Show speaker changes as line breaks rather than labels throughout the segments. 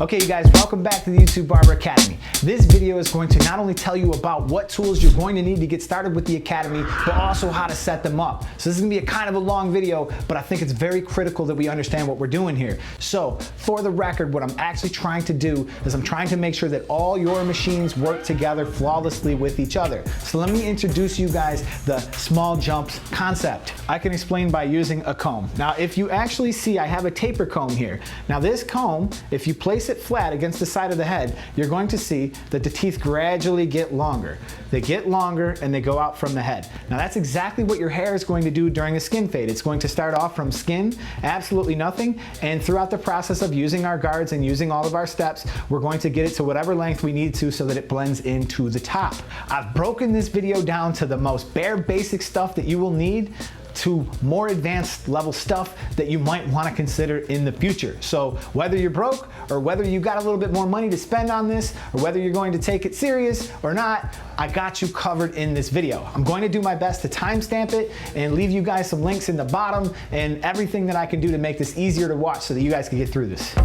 Okay, you guys, welcome back to the YouTube Barber Academy. This video is going to not only tell you about what tools you're going to need to get started with the Academy, but also how to set them up. So this is gonna be a kind of a long video, but I think it's very critical that we understand what we're doing here. So for the record, what I'm actually trying to do is I'm trying to make sure that all your machines work together flawlessly with each other. So let me introduce you guys the small jumps concept. I can explain by using a comb. Now, if you actually see, I have a taper comb here. Now this comb, if you place it flat against the side of the head, you're going to see that the teeth gradually get longer. They get longer and they go out from the head. Now that's exactly what your hair is going to do during a skin fade. It's going to start off from skin, absolutely nothing, and throughout the process of using our guards and using all of our steps, we're going to get it to whatever length we need to so that it blends into the top. I've broken this video down to the most bare basic stuff that you will need to more advanced level stuff that you might want to consider in the future. So whether you're broke or whether you got a little bit more money to spend on this or whether you're going to take it serious or not, I got you covered in this video. I'm going to do my best to timestamp it and leave you guys some links in the bottom and everything that I can do to make this easier to watch so that you guys can get through this.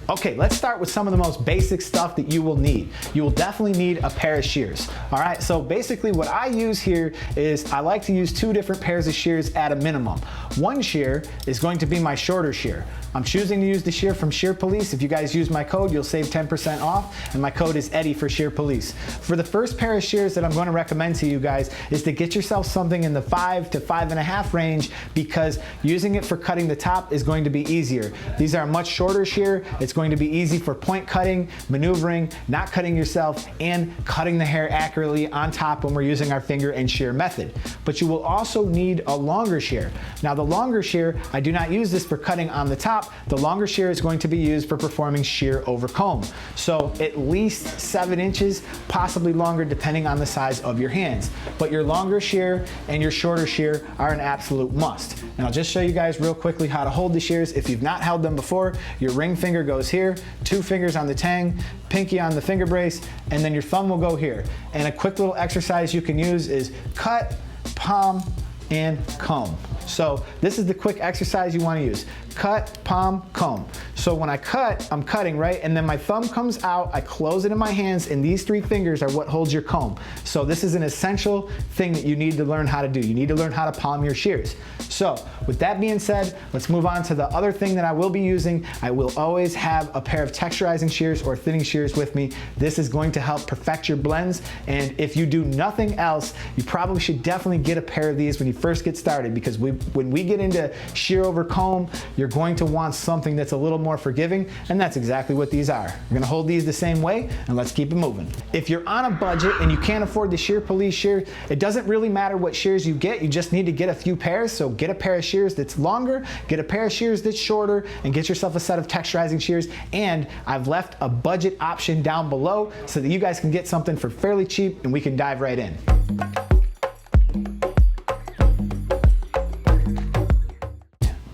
Okay, let's start with some of the most basic stuff that you will need. You will definitely need a pair of shears. All right, so basically what I use here is I like to use two different pairs of shears at a minimum. One shear is going to be my shorter shear. I'm choosing to use the shear from Shear Police. If you guys use my code, you'll save 10% off, and my code is Eddie for Shear Police. For the first pair of shears that I'm going to recommend to you guys is to get yourself something in the 5 to 5.5 range, because using it for cutting the top is going to be easier. These are a much shorter shear. It's going to be easy for point cutting, maneuvering, not cutting yourself, and cutting the hair accurately on top when we're using our finger and shear method. But you will also need a longer shear. Now the longer shear, I do not use this for cutting on the top. The longer shear is going to be used for performing shear over comb. So at least 7 inches, possibly longer depending on the size of your hands. But your longer shear and your shorter shear are an absolute must. And I'll just show you guys real quickly how to hold the shears. If you've not held them before, your ring finger goes here, 2 fingers on the tang, pinky on the finger brace, and then your thumb will go here. And a quick little exercise you can use is cut, palm, and comb. So this is the quick exercise you want to use. Cut, palm, comb. So when I cut, I'm cutting, right? And then my thumb comes out, I close it in my hands, and these 3 fingers are what holds your comb. So this is an essential thing that you need to learn how to do. You need to learn how to palm your shears. So with that being said, let's move on to the other thing that I will be using. I will always have a pair of texturizing shears or thinning shears with me. This is going to help perfect your blends. And if you do nothing else, you probably should definitely get a pair of these when you first get started, because when we get into shear over comb, you're going to want something that's a little more forgiving, and that's exactly what these are. We're gonna hold these the same way, and let's keep it moving. If you're on a budget and you can't afford the Shear Police shear, it doesn't really matter what shears you get, you just need to get a few pairs. So get a pair of shears that's longer, get a pair of shears that's shorter, and get yourself a set of texturizing shears. And I've left a budget option down below so that you guys can get something for fairly cheap and we can dive right in.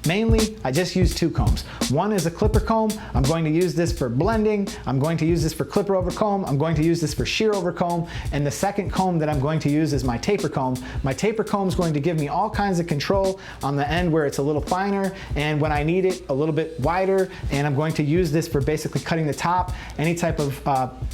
Mainly, I just use 2 combs. One is a clipper comb. I'm going to use this for blending. I'm going to use this for clipper over comb. I'm going to use this for shear over comb. And the second comb that I'm going to use is my taper comb. My taper comb is going to give me all kinds of control on the end where it's a little finer, and when I need it, a little bit wider. And I'm going to use this for basically cutting the top. Any type of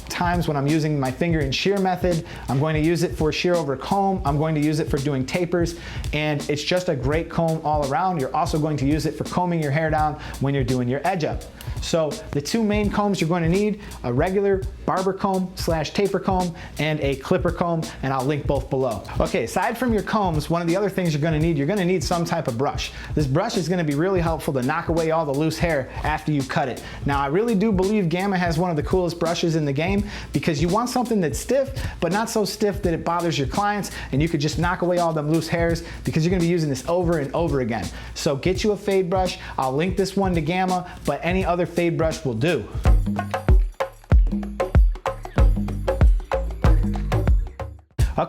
times when I'm using my finger and shear method, I'm going to use it for shear over comb. I'm going to use it for doing tapers. And it's just a great comb all around. You're also going to use it for combing your hair down when you're doing your edge up. So the 2 main combs you're going to need, a regular barber comb / taper comb and a clipper comb, and I'll link both below. Okay, aside from your combs, one of the other things you're going to need some type of brush. This brush is going to be really helpful to knock away all the loose hair after you cut it. Now I really do believe Gamma has one of the coolest brushes in the game, because you want something that's stiff but not so stiff that it bothers your clients, and you could just knock away all them loose hairs, because you're going to be using this over and over again. So get you a fade brush. I'll link this one to Gamma, but any other fade brush will do.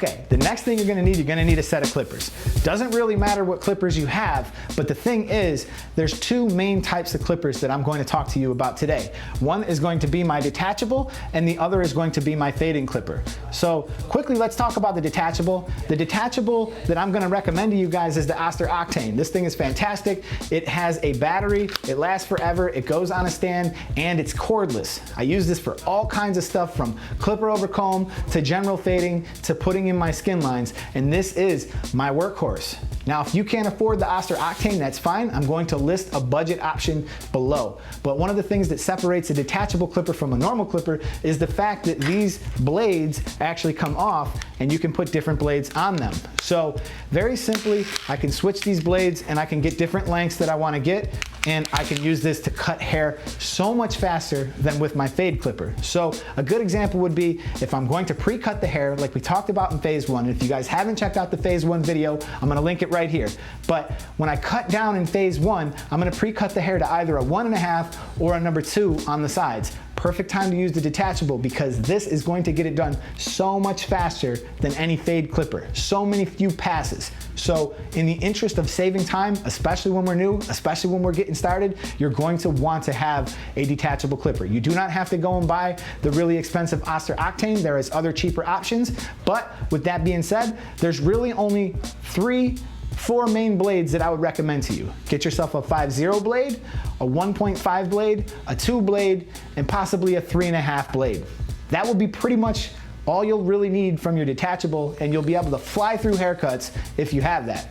Okay, the next thing you're gonna need a set of clippers. Doesn't really matter what clippers you have, but the thing is, there's two main types of clippers that I'm going to talk to you about today. One is going to be my detachable, and the other is going to be my fading clipper. So quickly, let's talk about the detachable. The detachable that I'm gonna recommend to you guys is the Oster Octane. This thing is fantastic. It has a battery, it lasts forever, it goes on a stand, and it's cordless. I use this for all kinds of stuff, from clipper over comb to general fading to putting in my skin lines, and this is my workhorse. Now, if you can't afford the Oster Octane, that's fine. I'm going to list a budget option below. But one of the things that separates a detachable clipper from a normal clipper is the fact that these blades actually come off and you can put different blades on them. So very simply, I can switch these blades and I can get different lengths that I want to get, and I can use this to cut hair so much faster than with my fade clipper. So a good example would be if I'm going to pre-cut the hair like we talked about in phase one. And if you guys haven't checked out the phase one video, I'm gonna link it right here. But when I cut down in phase one, I'm gonna pre-cut the hair to either a 1.5 or a number 2 on the sides. Perfect time to use the detachable because this is going to get it done so much faster than any fade clipper. So many few passes. So in the interest of saving time, especially when we're new, especially when we're getting started, you're going to want to have a detachable clipper. You do not have to go and buy the really expensive Oster Octane. There is other cheaper options. But with that being said, there's really only 4 main blades that I would recommend to you. Get yourself a 5.0 blade, a 1.5 blade, a 2 blade, and possibly a 3.5 blade. That will be pretty much all you'll really need from your detachable, and you'll be able to fly through haircuts if you have that.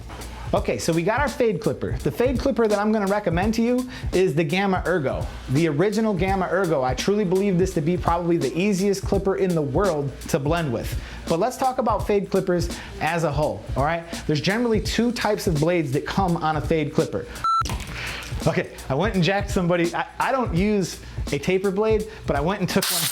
Okay, so we got our fade clipper. The fade clipper that I'm gonna recommend to you is the Gamma Ergo. The original Gamma Ergo. I truly believe this to be probably the easiest clipper in the world to blend with. But let's talk about fade clippers as a whole, all right? There's generally 2 types of blades that come on a fade clipper. Okay, I went and jacked somebody. I don't use a taper blade, but I went and took one.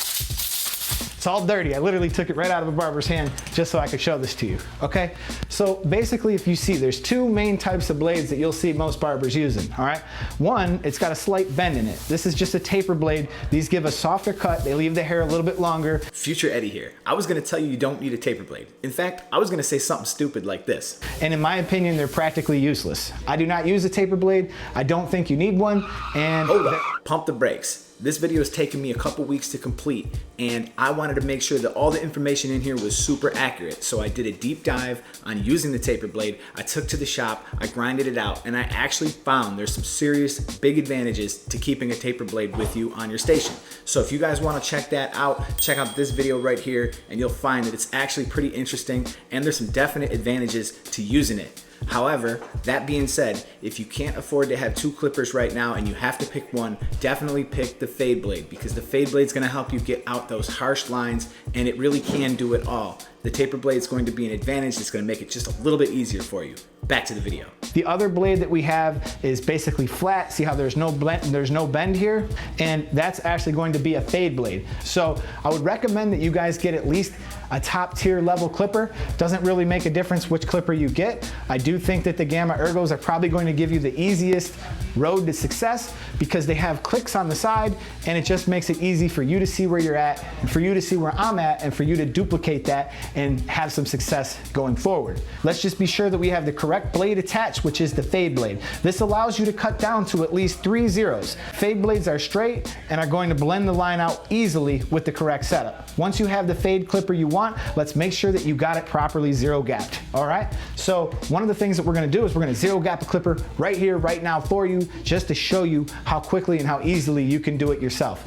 It's all dirty. I literally took it right out of a barber's hand just so I could show this to you, okay? So basically, if you see, there's 2 main types of blades that you'll see most barbers using, all right? One, it's got a slight bend in it. This is just a taper blade. These give a softer cut. They leave the hair a little bit longer.
Future Eddie here. I was gonna tell you you don't need a taper blade. In fact, I was gonna say something stupid like this.
And in my opinion, they're practically useless. I do not use a taper blade. I don't think you need one. And
hold up, pump the brakes. This video has taken me a couple weeks to complete, and I wanted to make sure that all the information in here was super accurate. So I did a deep dive on using the taper blade. I took to the shop, I grinded it out, and I actually found there's some serious big advantages to keeping a taper blade with you on your station. So if you guys want to check that out, check out this video right here, and you'll find that it's actually pretty interesting, and there's some definite advantages to using it. However, that being said, if you can't afford to have 2 clippers right now and you have to pick one, definitely pick the fade blade, because the fade blade is going to help you get out those harsh lines, and it really can do it all. The taper blade is going to be an advantage. It's going to make it just a little bit easier for you. Back to the video.
The other blade that we have is basically flat. See how there's no bend here? And that's actually going to be a fade blade. So I would recommend that you guys get at least a top tier level clipper. Doesn't really make a difference which clipper you get. I do think that the Gamma Ergos are probably going to give you the easiest road to success because they have clicks on the side, and it just makes it easy for you to see where you're at, and for you to see where I'm at, and for you to duplicate that and have some success going forward. Let's just be sure that we have the correct blade attached, which is the fade blade. This allows you to cut down to at least 3 zeros. Fade blades are straight and are going to blend the line out easily with the correct setup. Once you have the fade clipper you want, let's make sure that you got it properly zero gapped, all right? So one of the things that we're gonna do is we're gonna zero gap a clipper right here, right now for you, just to show you how quickly and how easily you can do it yourself.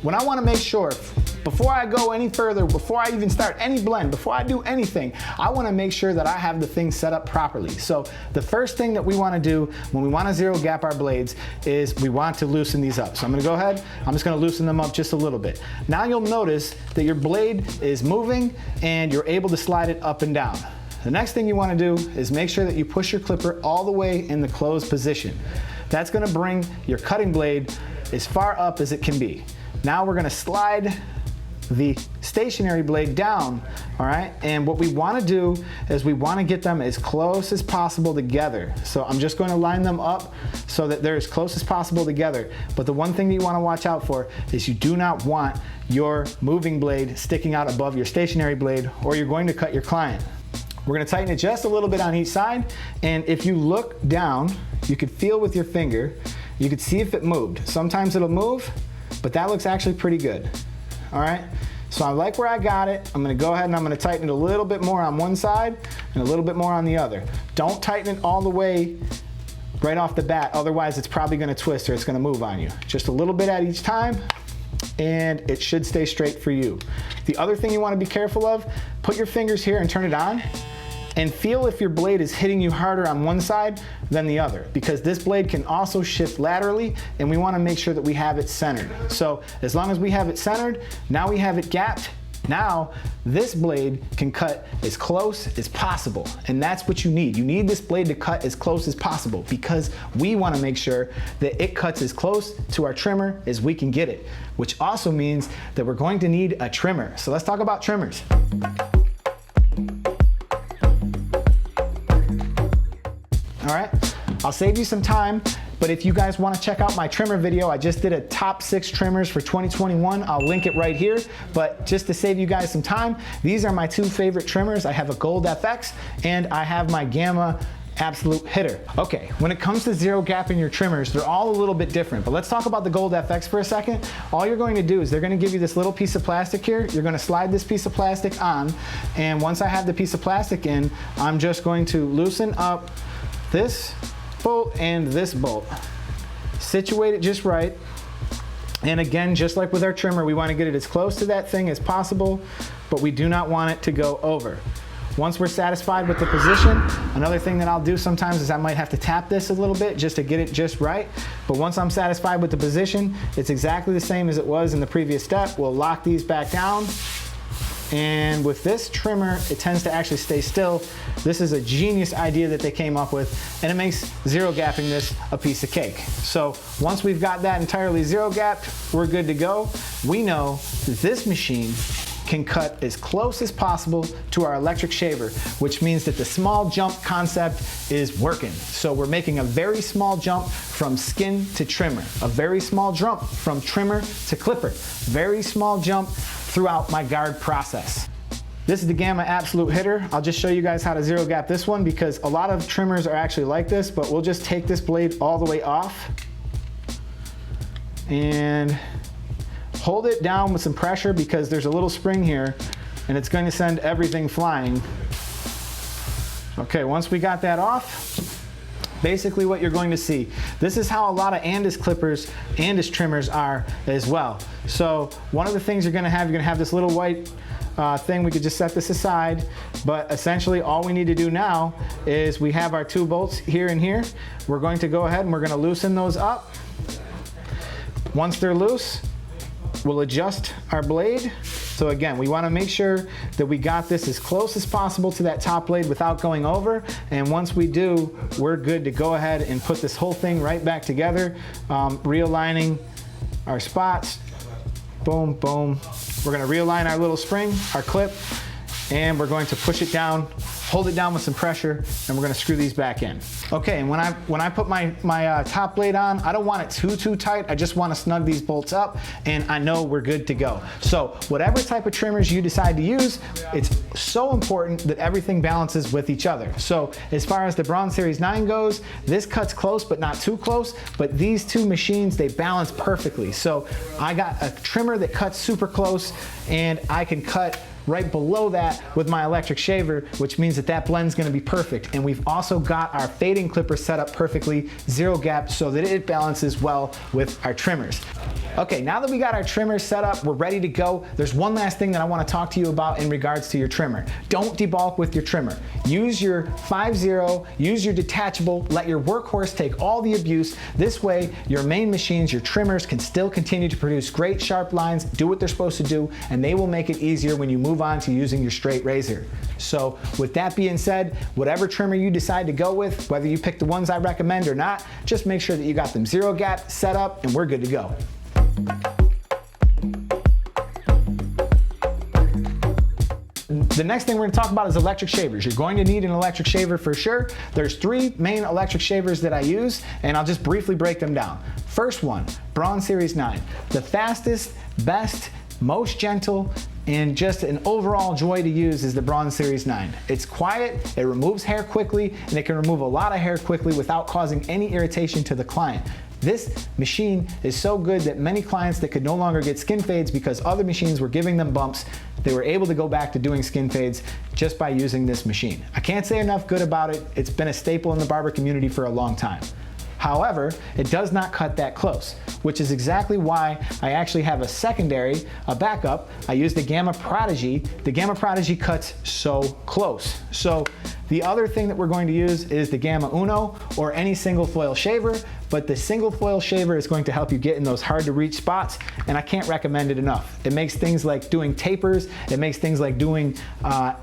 When I wanna make sure, before I go any further, before I even start any blend, before I do anything, I wanna make sure that I have the thing set up properly. So the first thing that we wanna do when we wanna zero gap our blades is we want to loosen these up. So I'm gonna go ahead, I'm just gonna loosen them up just a little bit. Now you'll notice that your blade is moving and you're able to slide it up and down. The next thing you wanna do is make sure that you push your clipper all the way in the closed position. That's gonna bring your cutting blade as far up as it can be. Now we're gonna slide the stationary blade down, all right? And what we wanna do is we wanna get them as close as possible together. So I'm just gonna line them up so that they're as close as possible together. But the one thing that you wanna watch out for is you do not want your moving blade sticking out above your stationary blade, or you're going to cut your client. We're gonna tighten it just a little bit on each side, and if you look down, you could feel with your finger, you could see if it moved. Sometimes it'll move, but that looks actually pretty good. All right, so I like where I got it. I'm gonna go ahead and I'm gonna tighten it a little bit more on one side and a little bit more on the other. Don't tighten it all the way right off the bat, otherwise it's probably gonna twist or it's gonna move on you. Just a little bit at each time, and it should stay straight for you. The other thing you wanna be careful of, put your fingers here and turn it on, and feel if your blade is hitting you harder on one side than the other, because this blade can also shift laterally, and we wanna make sure that we have it centered. So as long as we have it centered, now we have it gapped, now this blade can cut as close as possible, and that's what you need. You need this blade to cut as close as possible because we wanna make sure that it cuts as close to our trimmer as we can get it, which also means that we're going to need a trimmer. So let's talk about trimmers. All right, I'll save you some time, but if you guys wanna check out my trimmer video, I just did a top 6 trimmers for 2021. I'll link it right here, but just to save you guys some time, these are my 2 favorite trimmers. I have a Gold FX and I have my Gamma Absolute Hitter. Okay, when it comes to zero gapping your trimmers, they're all a little bit different, but let's talk about the Gold FX for a second. All you're going to do is they're gonna give you this little piece of plastic here. You're gonna slide this piece of plastic on, and once I have the piece of plastic in, I'm just going to loosen up this bolt and this bolt. Situate it just right. And again, just like with our trimmer, we want to get it as close to that thing as possible, but we do not want it to go over. Once we're satisfied with the position, another thing that I'll do sometimes is I might have to tap this a little bit just to get it just right. But once I'm satisfied with the position, it's exactly the same as it was in the previous step. We'll lock these back down. And with this trimmer, it tends to actually stay still. This is a genius idea that they came up with, and it makes zero gapping this a piece of cake. So once we've got that entirely zero gapped, we're good to go. We know that this machine can cut as close as possible to our electric shaver, which means that the small jump concept is working. So we're making a very small jump from skin to trimmer, a very small jump from trimmer to clipper, very small jump throughout my guard process. This is the Gamma Absolute Hitter. I'll just show you guys how to zero gap this one because a lot of trimmers are actually like this, but we'll just take this blade all the way off and hold it down with some pressure because there's a little spring here and it's going to send everything flying. Okay, once we got that off, basically what you're going to see, this is how a lot of Andis clippers, Andis trimmers are as well. So one of the things you're gonna have this little white thing. We could just set this aside, but essentially all we need to do now is we have our 2 bolts here and here. We're going to go ahead and we're gonna loosen those up. Once they're loose, we'll adjust our blade. So again, we wanna make sure that we got this as close as possible to that top blade without going over. And once we do, we're good to go ahead and put this whole thing right back together, realigning our spots. Boom, boom. We're gonna realign our little spring, our clip, and we're going to push it down, hold it down with some pressure, and we're gonna screw these back in. Okay, and when I put my top blade on, I don't want it too tight. I just wanna snug these bolts up, and I know we're good to go. So whatever type of trimmers you decide to use, it's so important that everything balances with each other. So as far as the Braun Series 9 goes, this cuts close, but not too close, but these 2 machines, they balance perfectly. So I got a trimmer that cuts super close, and I can cut right below that with my electric shaver, which means that that blend's gonna be perfect. And we've also got our fading clipper set up perfectly, zero gap, so that it balances well with our trimmers. Okay, now that we got our trimmers set up, we're ready to go. There's one last thing that I wanna talk to you about in regards to your trimmer. Don't debulk with your trimmer. Use your 5.0, use your detachable, let your workhorse take all the abuse. This way, your main machines, your trimmers can still continue to produce great sharp lines, do what they're supposed to do, and they will make it easier when you move on to using your straight razor. So with that being said, whatever trimmer you decide to go with, whether you pick the ones I recommend or not, just make sure that you got them zero gap set up and we're good to go. The next thing we're gonna talk about is electric shavers. You're going to need an electric shaver for sure. There's 3 main electric shavers that I use, and I'll just briefly break them down. First one, Braun Series 9. The fastest, best, most gentle, and just an overall joy to use is the Braun Series 9. It's quiet, it removes hair quickly, and it can remove a lot of hair quickly without causing any irritation to the client. This machine is so good that many clients that could no longer get skin fades because other machines were giving them bumps, they were able to go back to doing skin fades just by using this machine. I can't say enough good about it. It's been a staple in the barber community for a long time. However, it does not cut that close, which is exactly why I actually have a secondary, a backup. I use the Gamma Prodigy. The Gamma Prodigy cuts so close. So the other thing that we're going to use is the Gamma Uno or any single foil shaver, but the single foil shaver is going to help you get in those hard to reach spots, and I can't recommend it enough. It makes things like doing tapers, it makes things like doing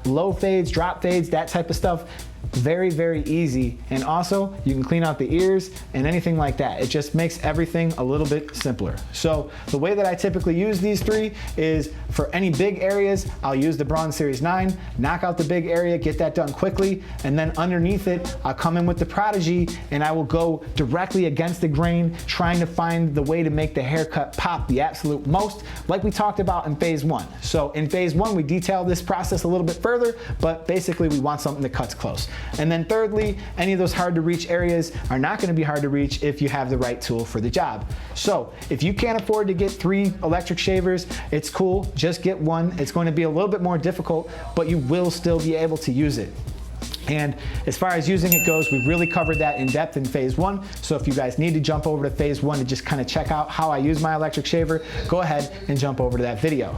low fades, drop fades, that type of stuff very, very easy. And also you can clean out the ears and anything like that. It just makes everything a little bit simpler. So the way that I typically use these 3 is for any big areas, I'll use the Braun Series 9, knock out the big area, get that done quickly, and then underneath it, I'll come in with the Prodigy and I will go directly against the grain, trying to find the way to make the haircut pop the absolute most, like we talked about in phase 1. So in phase 1, we detail this process a little bit further, but basically we want something that cuts close. And then thirdly, any of those hard to reach areas are not going to be hard to reach if you have the right tool for the job. So if you can't afford to get 3 electric shavers, it's cool, just get 1. It's going to be a little bit more difficult, but you will still be able to use it. And as far as using it goes, we really covered that in depth in phase 1. So if you guys need to jump over to phase 1 to just kind of check out how I use my electric shaver, go ahead and jump over to that video.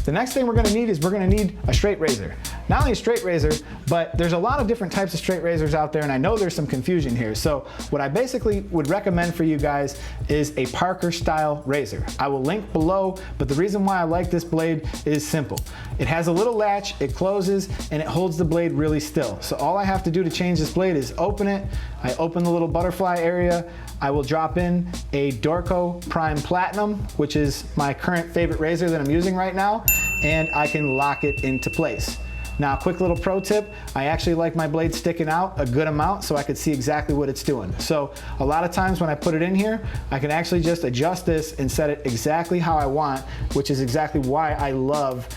The next thing we're gonna need is we're gonna need a straight razor. Not only a straight razor, but there's a lot of different types of straight razors out there, and I know there's some confusion here. So what I basically would recommend for you guys is a Parker style razor. I will link below, but the reason why I like this blade is simple. It has a little latch, it closes, and it holds the blade really still. So all I have to do to change this blade is open it. I open the little butterfly area. I will drop in a Dorco Prime Platinum, which is my current favorite razor that I'm using right now, and I can lock it into place. Now, quick little pro tip, I actually like my blade sticking out a good amount so I could see exactly what it's doing. So a lot of times when I put it in here, I can actually just adjust this and set it exactly how I want, which is exactly why I love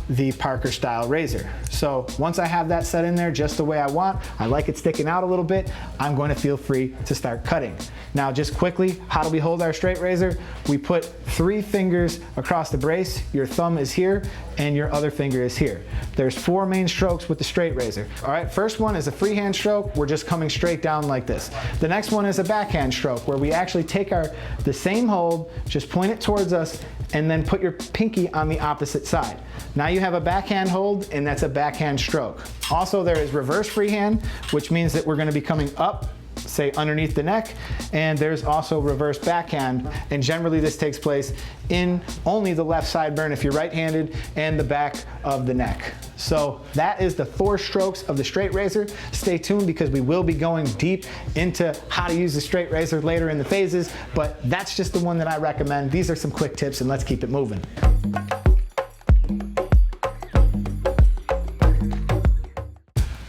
the Parker style razor. So once I have that set in there just the way I want, I like it sticking out a little bit, I'm going to feel free to start cutting. Now just quickly, how do we hold our straight razor? We put 3 fingers across the brace, your thumb is here, and your other finger is here. There's 4 main strokes with the straight razor. All right, first one is a freehand stroke, we're just coming straight down like this. The next one is a backhand stroke, where we actually take the same hold, just point it towards us, and then put your pinky on the opposite side. Now you have a backhand hold, and that's a backhand stroke. Also, there is reverse freehand, which means that we're gonna be coming up, say underneath the neck, and there's also reverse backhand, and generally this takes place in only the left sideburn if you're right-handed and the back of the neck. So that is the 4 strokes of the straight razor. Stay tuned because we will be going deep into how to use the straight razor later in the phases, but that's just the one that I recommend. These are some quick tips, and let's keep it moving.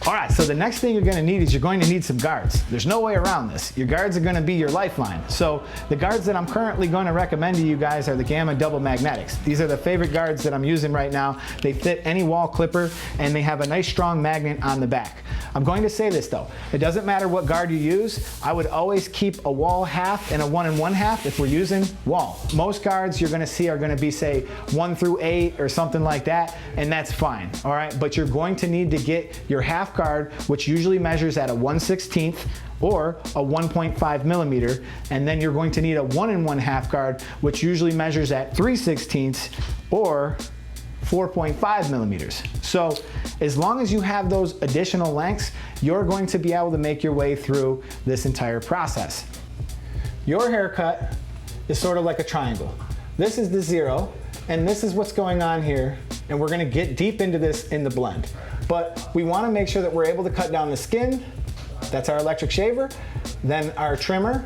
All right, so the next thing you're gonna need is you're going to need some guards. There's no way around this. Your guards are gonna be your lifeline. So the guards that I'm currently gonna recommend to you guys are the Gamma Double Magnetics. These are the favorite guards that I'm using right now. They fit any wall clipper, and they have a nice strong magnet on the back. I'm going to say this though, it doesn't matter what guard you use, I would always keep a wall half and a 1 1/2 if we're using wall. Most guards you're gonna see are gonna be say 1 through 8 or something like that, and that's fine, all right? But you're going to need to get your half guard, which usually measures at a 1/16 or a 1.5 millimeter, and then you're going to need a 1 1/2 guard, which usually measures at 3/16 or 4.5 millimeters. So as long as you have those additional lengths, you're going to be able to make your way through this entire process. Your haircut is sort of like a triangle. This is the 0, and this is what's going on here, and we're gonna get deep into this in the blend. But we wanna make sure that we're able to cut down the skin. That's our electric shaver, then our trimmer,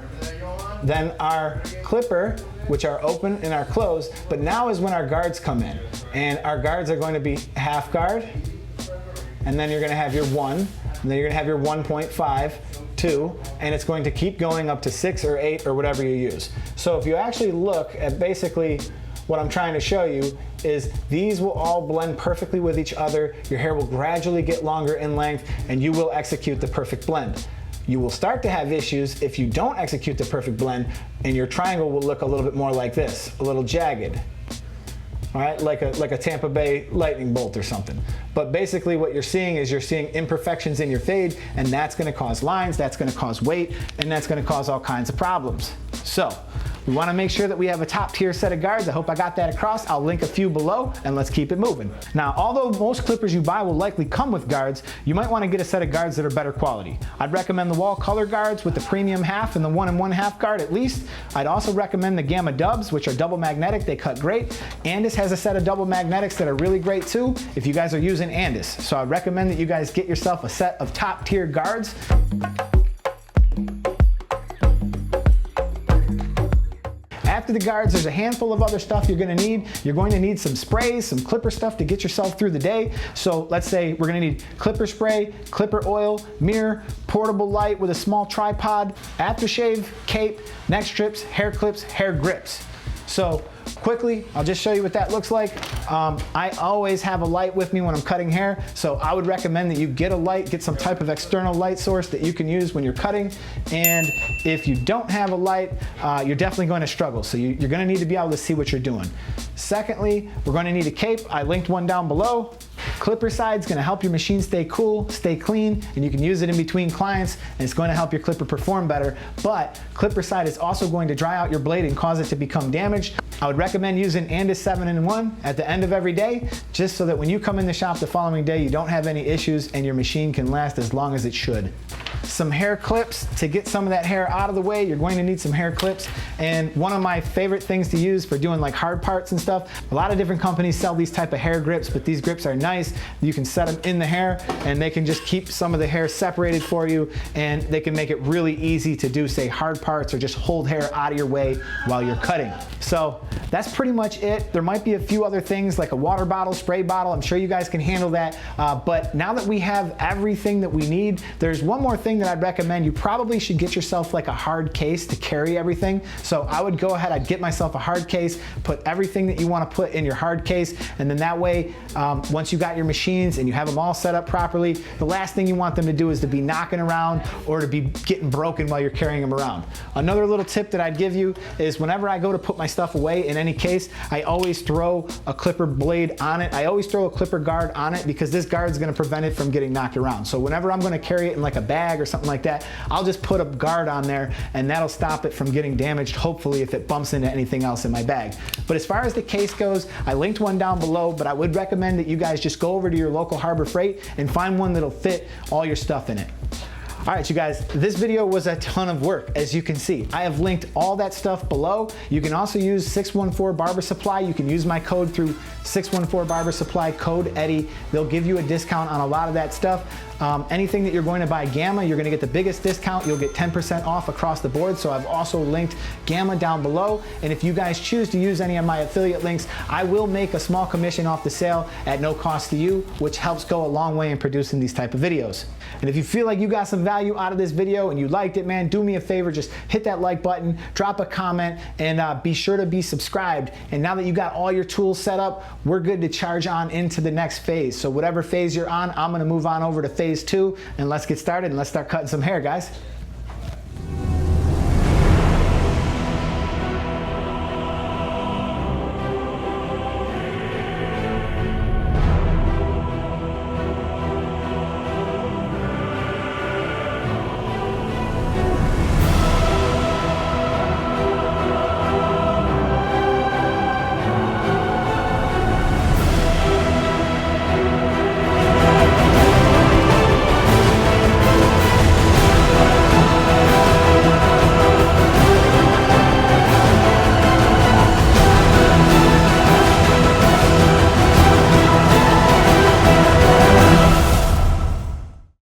then our clipper, which are open and are closed, but now is when our guards come in. And our guards are going to be half guard, and then you're gonna have your 1, and then you're gonna have your 1.5, 2, and it's going to keep going up to 6 or 8 or whatever you use. So if you actually look at basically what I'm trying to show you is these will all blend perfectly with each other. Your hair will gradually get longer in length, and you will execute the perfect blend. You will start to have issues if you don't execute the perfect blend, and your triangle will look a little bit more like this, a little jagged. All right, like a Tampa Bay lightning bolt or something. But basically what you're seeing is you're seeing imperfections in your fade, and that's gonna cause lines, that's gonna cause weight, and that's gonna cause all kinds of problems. So we wanna make sure that we have a top tier set of guards. I hope I got that across. I'll link a few below, and let's keep it moving. Now, although most clippers you buy will likely come with guards, you might wanna get a set of guards that are better quality. I'd recommend the wall color guards with the premium half and the 1 1/2 guard at least. I'd also recommend the Gamma Dubs, which are double magnetic, they cut great. Andis has a set of double magnetics that are really great too, if you guys are using Andis. So I recommend that you guys get yourself a set of top tier guards. After the guards, there's a handful of other stuff you're gonna need. You're going to need some sprays, some clipper stuff to get yourself through the day. So let's say we're gonna need clipper spray, clipper oil, mirror, portable light with a small tripod, aftershave, cape, neck strips, hair clips, hair grips. So quickly, I'll just show you what that looks like. I always have a light with me when I'm cutting hair, so I would recommend that you get a light, get some type of external light source that you can use when you're cutting. And if you don't have a light, you're definitely going to struggle. So you're going to need to be able to see what you're doing. Secondly, we're going to need a cape. I linked one down below. Clipper side's gonna help your machine stay cool, stay clean, and you can use it in between clients, and it's going to help your clipper perform better. But clipper side is also going to dry out your blade and cause it to become damaged. I would recommend using Andis 7-in-1 at the end of every day, just so that when you come in the shop the following day, you don't have any issues and your machine can last as long as it should. Some hair clips to get some of that hair out of the way. You're going to need some hair clips, and one of my favorite things to use for doing like hard parts and stuff, a lot of different companies sell these type of hair grips, but these grips are nice. You can set them in the hair and they can just keep some of the hair separated for you, and they can make it really easy to do, say, hard parts or just hold hair out of your way while you're cutting. So that's pretty much it. There might be a few other things like a water bottle, spray bottle. I'm sure you guys can handle that. But now that we have everything that we need, there's one more thing that I'd recommend. You probably should get yourself like a hard case to carry everything. So I would go ahead, I'd get myself a hard case, put everything that you want to put in your hard case, and then that way, once you got your machines and you have them all set up properly, the last thing you want them to do is to be knocking around or to be getting broken while you're carrying them around. Another little tip that I'd give you is whenever I go to put my stuff away in any case, I always throw a clipper blade on it. I always throw a clipper guard on it because this guard is going to prevent it from getting knocked around. So whenever I'm going to carry it in like a bag or something like that, I'll just put a guard on there, and that'll stop it from getting damaged, hopefully, if it bumps into anything else in my bag. But as far as the case goes, I linked one down below, but I would recommend that you guys just go over to your local Harbor Freight and find one that'll fit all your stuff in it. All right, you guys, this video was a ton of work, as you can see. I have linked all that stuff below. You can also use 614 Barber Supply. You can use my code through 614 Barber Supply, code Eddie. They'll give you a discount on a lot of that stuff. Anything that you're going to buy Gamma, you're going to get the biggest discount. You'll get 10% off across the board. So I've also linked Gamma down below. And if you guys choose to use any of my affiliate links, I will make a small commission off the sale at no cost to you, which helps go a long way in producing these type of videos. And if you feel like you got some value out of this video and you liked it, man, do me a favor, just hit that like button, drop a comment, and be sure to be subscribed. And now that you got all your tools set up, we're good to charge on into the next phase. So whatever phase you're on, I'm gonna move on over to phase 2, and let's get started and let's start cutting some hair, guys.